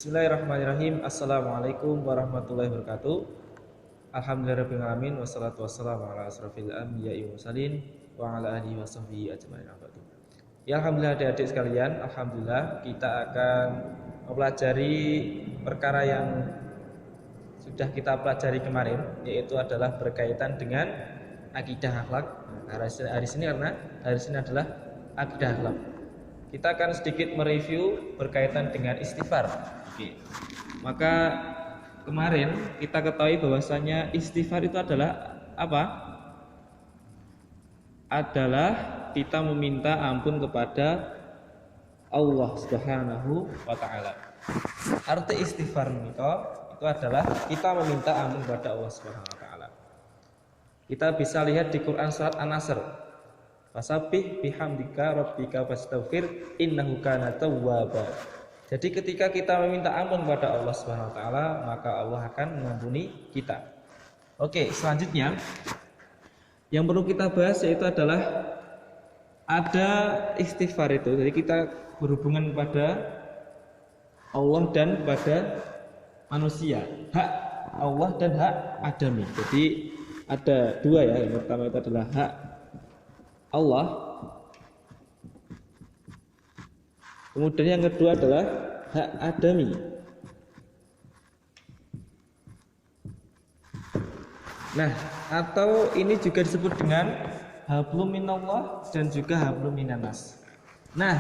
Bismillahirrahmanirrahim. Assalamualaikum warahmatullahi wabarakatuh. Alhamdulillahirrahmanirrahim. Wassalatu wassalamu ala asrafil anbiya'i wa mursalin wa ala alihi wa sahbihi ajma'in. Ya, alhamdulillah adik-adik sekalian, alhamdulillah kita akan mempelajari perkara yang sudah kita pelajari kemarin, yaitu adalah berkaitan dengan akidah akhlak. Hari ini adalah akidah akhlak. Kita akan sedikit mereview berkaitan dengan istighfar. Oke. Maka kemarin kita ketahui bahwasanya istighfar itu adalah apa? Adalah kita meminta ampun kepada Allah Subhanahu wa taala. Arti istighfar itu adalah kita meminta ampun kepada Allah Subhanahu wa taala. Kita bisa lihat di Quran surat An-Nasr. Fasabbih bihamdika rabbika wastaghfir innahu kana tawwaba. Jadi ketika kita meminta ampun kepada Allah Subhanahu wa taala, maka Allah akan mengampuni kita. Oke, selanjutnya yang perlu kita bahas yaitu adalah ada istighfar itu. Jadi kita berhubungan kepada Allah dan kepada manusia. Hak Allah dan hak adami. Jadi ada dua ya. Yang pertama itu adalah hak Allah. Kemudian yang kedua adalah hak adami. Nah, atau ini juga disebut dengan hablum minallah dan juga hablum minannas. Nah,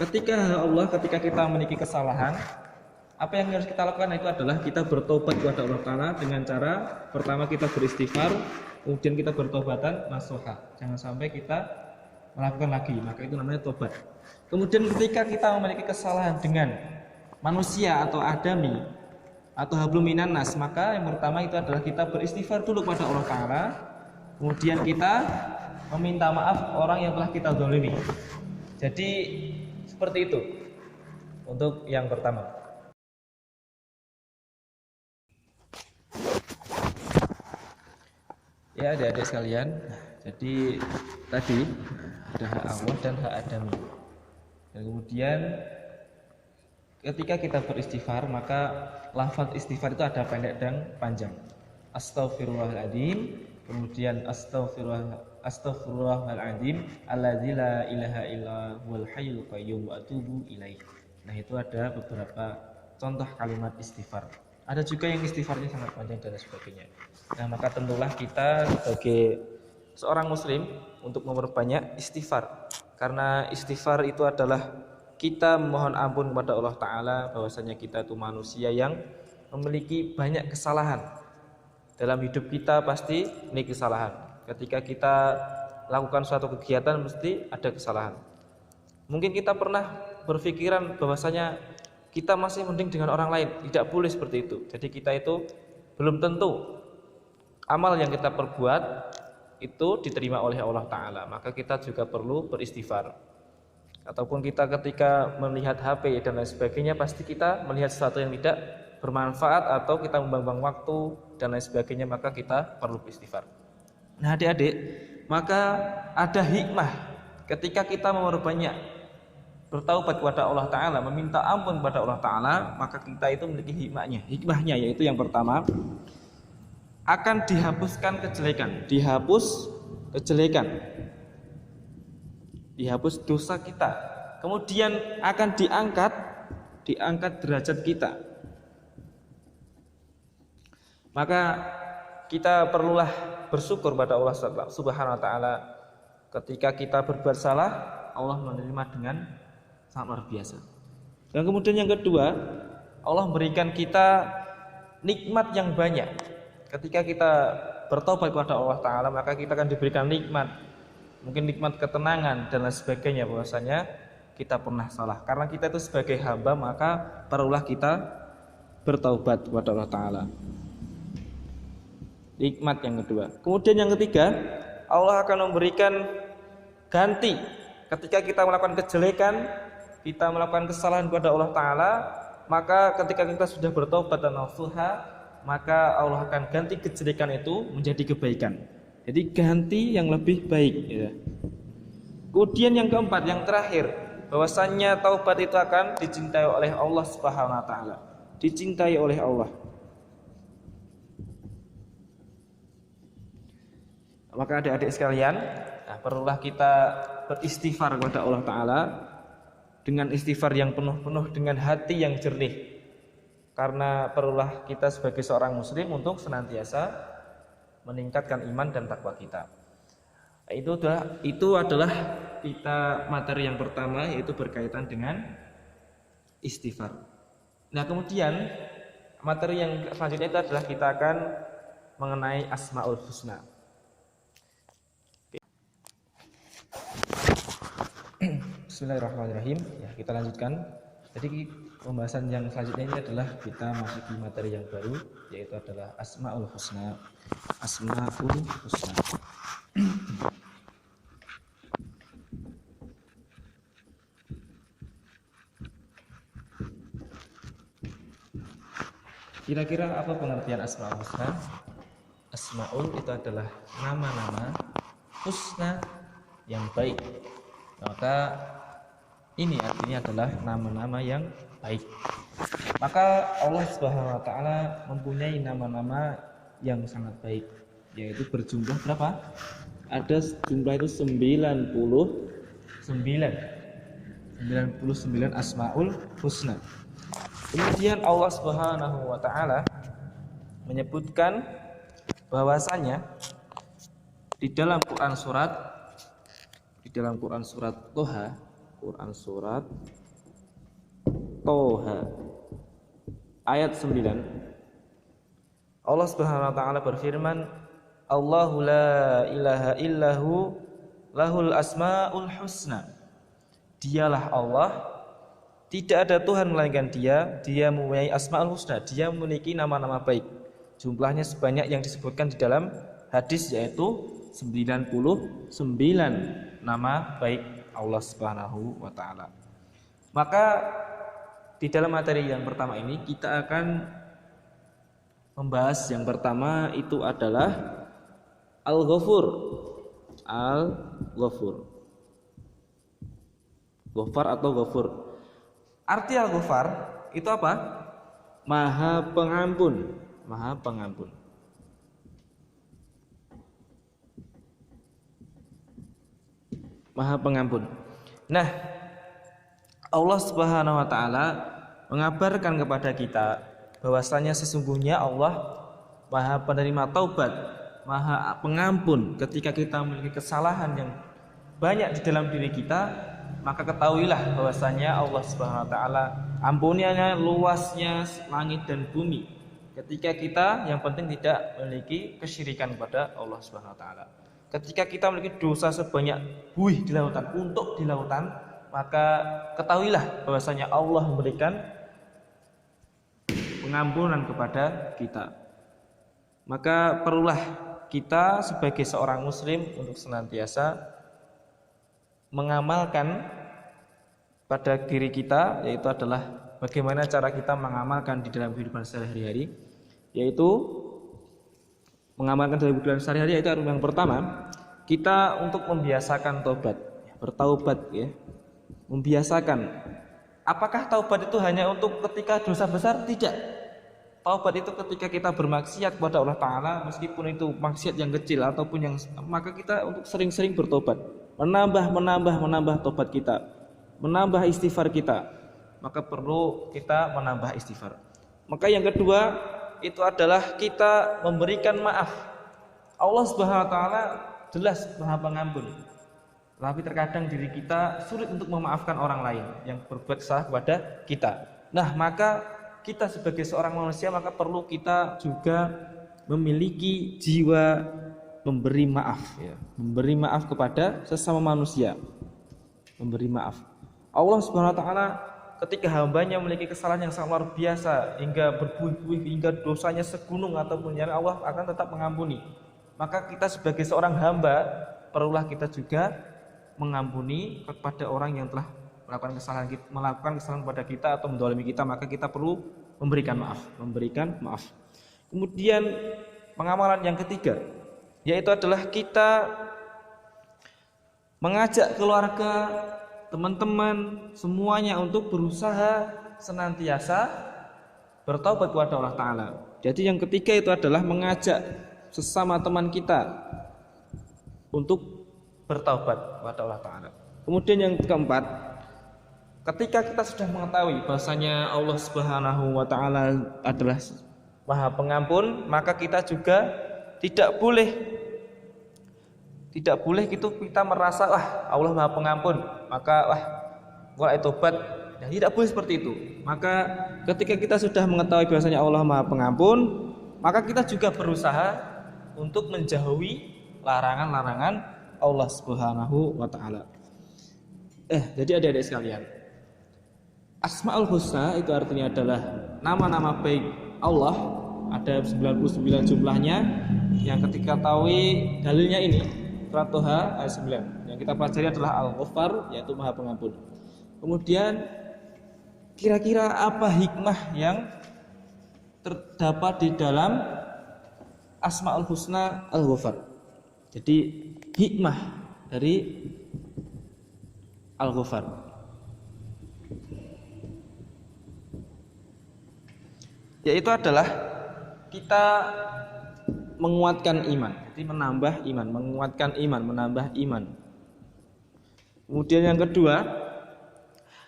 ketika Allah, ketika kita memiliki kesalahan, apa yang harus kita lakukan itu adalah kita bertobat kepada Allah Ta'ala dengan cara pertama kita beristighfar, kemudian kita bertobatan nasuha. Jangan sampai kita melakukan lagi, maka itu namanya tobat. Kemudian ketika kita memiliki kesalahan dengan manusia atau adami atau hablum minannas, maka yang pertama itu adalah kita beristighfar dulu kepada Allah Ta'ala. Kemudian kita meminta maaf orang yang telah kita zalimi. Jadi seperti itu untuk yang pertama. Ya, adik-adik sekalian, jadi tadi ada hak Allah dan hak adami. Dan kemudian ketika kita beristighfar, maka lafaz istighfar itu ada pendek dan panjang. Astaghfirullahaladzim, kemudian astaghfirullahaladzim alladzi la ilaha illa huwal hayyul qayyum wa atubu ilaih. Nah, itu ada beberapa contoh kalimat istighfar. Ada juga yang istighfarnya sangat panjang dan sebagainya. Nah, maka tentulah kita sebagai seorang muslim untuk memperbanyak istighfar. Karena istighfar itu adalah kita memohon ampun kepada Allah Ta'ala bahwasanya kita itu manusia yang memiliki banyak kesalahan. Dalam hidup kita pasti memiliki kesalahan. Ketika kita lakukan suatu kegiatan mesti ada kesalahan. Mungkin kita pernah berpikiran bahwasanya kita masih mending dengan orang lain. Tidak boleh seperti itu. Jadi kita itu belum tentu amal yang kita perbuat itu diterima oleh Allah Ta'ala. Maka kita juga perlu beristighfar. Ataupun kita ketika melihat HP dan lain sebagainya, pasti kita melihat sesuatu yang tidak bermanfaat atau kita membuang waktu dan lain sebagainya, maka kita perlu beristighfar. Nah, adik-adik, maka ada hikmah ketika kita memperbanyak bertaubat kepada Allah Ta'ala, meminta ampun kepada Allah Ta'ala, maka kita itu memiliki hikmahnya. Hikmahnya yaitu yang pertama, akan dihapuskan kejelekan. Dihapus kejelekan, dihapus dosa kita. Kemudian akan diangkat derajat kita. Maka kita perlulah bersyukur pada Allah Subhanahu wa taala. Ketika kita berbuat salah, Allah menerima dengan sangat luar biasa. Dan kemudian yang kedua, Allah memberikan kita nikmat yang banyak. Ketika kita bertobat kepada Allah Ta'ala, maka kita akan diberikan nikmat. Mungkin nikmat ketenangan dan lain sebagainya, bahwasanya kita pernah salah. Karena kita itu sebagai hamba, maka perlulah kita bertaubat kepada Allah Ta'ala. Nikmat yang kedua. Kemudian yang ketiga, Allah akan memberikan ganti. Ketika kita melakukan kejelekan, kita melakukan kesalahan kepada Allah Ta'ala, maka ketika kita sudah bertobat dan nasuha, maka Allah akan ganti kejelekan itu menjadi kebaikan. Jadi ganti yang lebih baik ya. Kemudian yang keempat, yang terakhir, bahwasannya taubat itu akan dicintai oleh Allah Subhanahu wa taala. dicintai oleh Allah. Maka adik-adik sekalian, perlulah kita beristighfar kepada Allah Ta'ala dengan istighfar yang penuh-penuh, dengan hati yang jernih. Karena perlulah kita sebagai seorang muslim untuk senantiasa meningkatkan iman dan takwa kita. Itu adalah kita materi yang pertama, yaitu berkaitan dengan istighfar. Nah, kemudian materi yang selanjutnya itu adalah kita akan mengenai Asmaul Husna. Bismillahirrahmanirrahim. Ya, kita lanjutkan. Jadi pembahasan yang selanjutnya ini adalah kita masuki materi yang baru, yaitu adalah Asmaul Husna. Asmaul Husna. Kira-kira apa pengertian Asmaul Husna? Asmaul itu adalah nama-nama husna yang baik. Maka ini artinya adalah nama-nama yang baik. Maka Allah Subhanahu wa taala mempunyai nama-nama yang sangat baik, yaitu berjumlah berapa? Ada jumlah itu 99 Asmaul Husna. Kemudian Allah Subhanahu wa taala menyebutkan bahwasanya di dalam Quran surat Toha ayat 9, Allah Subhanahu wa taala berfirman, Allahu la ilaha illahu lahul asmaul husna. Dialah Allah, tidak ada Tuhan melainkan Dia mempunyai asmaul husna, Dia memiliki nama-nama baik. Jumlahnya sebanyak yang disebutkan di dalam hadis, yaitu 99 nama baik Allah Subhanahu wa taala. Maka di dalam materi yang pertama ini kita akan membahas yang pertama itu adalah Al-Ghafur. Ghafar atau Ghafur. Arti Al-Ghafar itu apa? Maha Pengampun. Nah, Allah Subhanahu wa taala mengabarkan kepada kita bahwasanya sesungguhnya Allah Maha penerima taubat, Maha pengampun ketika kita memiliki kesalahan yang banyak di dalam diri kita, maka ketahuilah bahwasanya Allah Subhanahu wa taala ampuniannya luasnya langit dan bumi. Ketika kita yang penting tidak memiliki kesyirikan kepada Allah Subhanahu wa taala. Ketika kita memiliki dosa sebanyak buih di lautan, untuk di lautan, maka ketahuilah bahwasanya Allah memberikan pengampunan kepada kita. Maka perlulah kita sebagai seorang muslim untuk senantiasa mengamalkan pada diri kita, yaitu adalah bagaimana cara kita mengamalkan di dalam kehidupan sehari-hari, yaitu mengamalkan dalam kehidupan sehari-hari, yaitu yang pertama, kita untuk membiasakan taubat, bertaubat ya. Membiasakan. Apakah taubat itu hanya untuk ketika dosa besar? Tidak. Taubat itu ketika kita bermaksiat kepada Allah Ta'ala, meskipun itu maksiat yang kecil ataupun yang, maka kita untuk sering-sering bertobat, menambah tobat kita, menambah istighfar kita. Maka perlu kita menambah istighfar. Maka yang kedua itu adalah kita memberikan maaf. Allah Subhanahu wa taala jelas Maha Pengampun, tapi terkadang diri kita sulit untuk memaafkan orang lain yang berbuat salah kepada kita. Nah, maka kita sebagai seorang manusia maka perlu kita juga memiliki jiwa memberi maaf ya. Memberi maaf kepada sesama manusia. Memberi maaf. Allah Subhanahu wa taala ketika hambanya memiliki kesalahan yang sangat luar biasa hingga berbuih-buih, hingga dosanya segunung ataupun yang, Allah akan tetap mengampuni. Maka kita sebagai seorang hamba perlulah kita juga mengampuni kepada orang yang telah melakukan kesalahan kepada kita atau mendolimi kita, maka kita perlu memberikan maaf. Kemudian pengamalan yang ketiga yaitu adalah kita mengajak keluarga, teman-teman semuanya untuk berusaha senantiasa bertaubat kepada Allah Ta'ala. Jadi yang ketiga itu adalah mengajak sesama teman kita untuk bertaubat kepada Allah Ta'ala. Kemudian yang keempat, ketika kita sudah mengetahui bahwasanya Allah Subhanahu wa Ta'ala adalah Maha Pengampun, maka kita juga tidak boleh gitu kita merasa Allah Maha Pengampun, maka mulai tobat. Nah, tidak boleh seperti itu. Maka ketika kita sudah mengetahui bahwasanya Allah Maha Pengampun, maka kita juga berusaha untuk menjauhi larangan-larangan Allah Subhanahu wa Ta'ala. Jadi adik-adik sekalian, Asmaul Husna itu artinya adalah nama-nama baik Allah, ada 99 jumlahnya. Yang ketika tahu dalilnya ini surat Toha ayat 9. Yang kita pelajari adalah Al-Ghaffar, yaitu Maha Pengampun. Kemudian kira-kira apa hikmah yang terdapat di dalam Asmaul Husna Al-Ghaffar? Jadi hikmah dari Al-Ghaffar, yaitu adalah kita menguatkan iman. Jadi menambah iman, menguatkan iman, menambah iman. Kemudian yang kedua,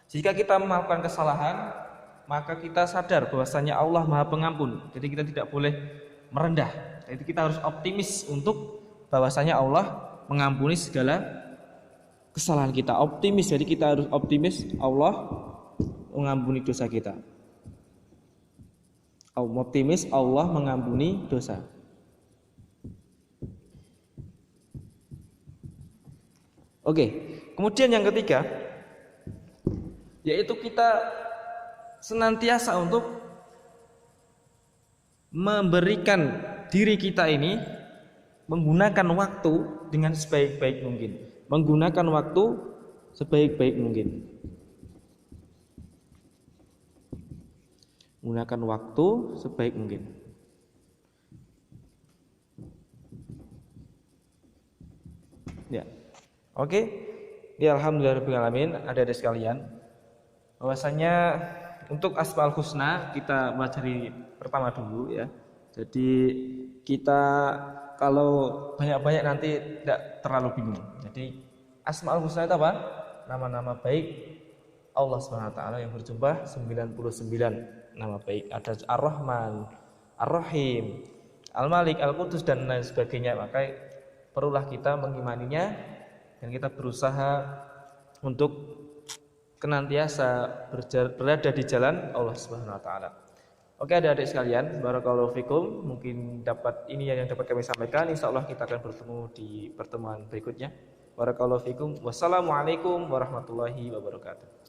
jika kita melakukan kesalahan, maka kita sadar bahwasanya Allah Maha Pengampun. Jadi kita tidak boleh merendah. Jadi kita harus optimis untuk bahwasanya Allah mengampuni segala kesalahan kita. Optimis, jadi kita harus optimis Allah mengampuni dosa kita. Optimis Allah mengampuni dosa. Oke, kemudian yang ketiga, yaitu kita senantiasa untuk memberikan diri kita ini menggunakan waktu dengan sebaik-baik mungkin. Menggunakan waktu sebaik-baik mungkin. Menggunakan waktu sebaik mungkin. Ya. Oke. Ya, alhamdulillahirabbil alamin, adik-adik sekalian. Bahwasanya untuk Asmaul Husna kita pelajari pertama dulu ya. Jadi kita kalau banyak-banyak nanti tidak terlalu bingung. Jadi Asmaul Husna itu apa? Nama-nama baik Allah Subhanahu wa Ta'ala yang berjumlah 99 nama baik. Ada Ar-Rahman, Ar-Rahim, Al-Malik, Al-Qudus dan lain sebagainya. Maka perlulah kita mengimaninya dan kita berusaha untuk senantiasa berada di jalan Allah Subhanahu wa Ta'ala. Oke adik-adik sekalian, barakallahu fikum. Mungkin ini yang dapat kami sampaikan. Insyaallah kita akan bertemu di pertemuan berikutnya. Barakallahu fikum. Wassalamualaikum warahmatullahi wabarakatuh.